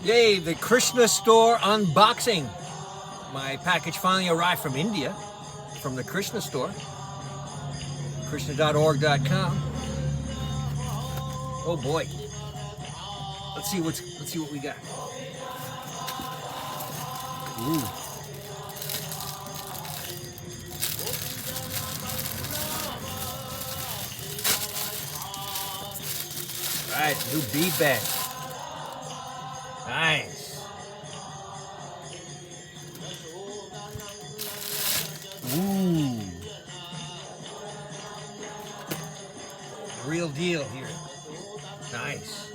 Yay, the Krishna store unboxing. My package finally arrived from India, from the Krishna store. Krishna.org.com. Oh boy. Let's see what we got. Ooh. All right, new bead bag. Nice. Ooh. Real deal here. Nice.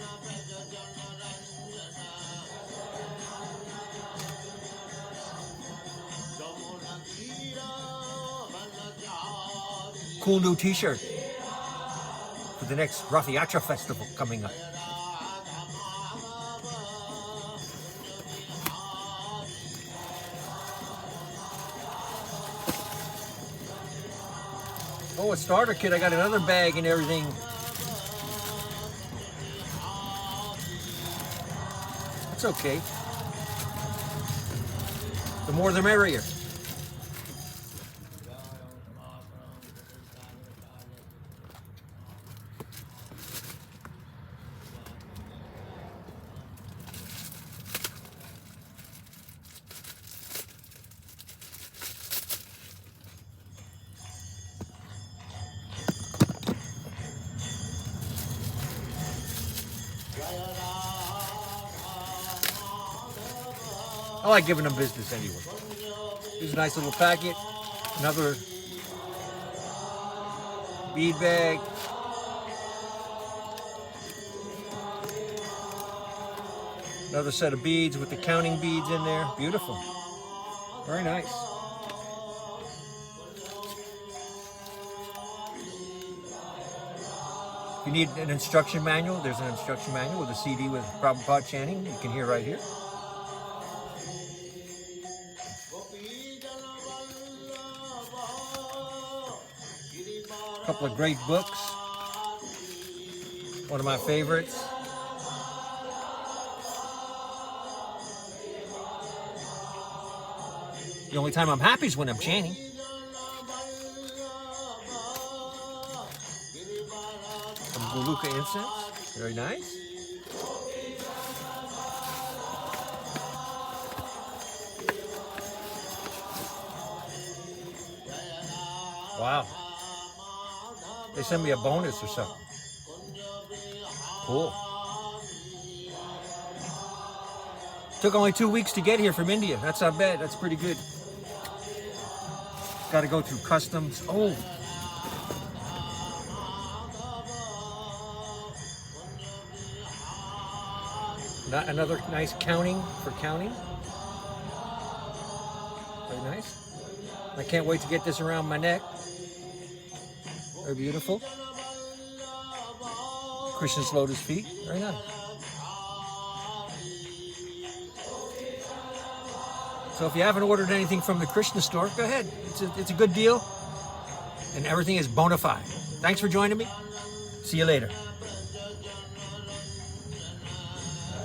Cool new t-shirt for the next Rath Yatra festival coming up. Oh, a starter kit. I got another bag and everything. It's okay. The more the merrier. I like giving them business anyway. Here's a nice little packet. Another bead bag. Another set of beads with the counting beads in there. Beautiful. Very nice. If you need an instruction manual, there's an instruction manual with a CD with Prabhupada chanting. You can hear right here. A couple of great books. One of my favorites. The only time I'm happy is when I'm chanting. Some Guluka incense. Very nice. Wow. They sent me a bonus or something. Cool. Took only 2 weeks to get here from India. That's not bad. That's pretty good. Got to go through customs. Oh. Another nice counting for counting. Very nice. I can't wait to get this around my neck. Very beautiful. Krishna's lotus feet. Very nice. So if you haven't ordered anything from the Krishna store, go ahead. It's a good deal. And everything is bona fide. Thanks for joining me. See you later.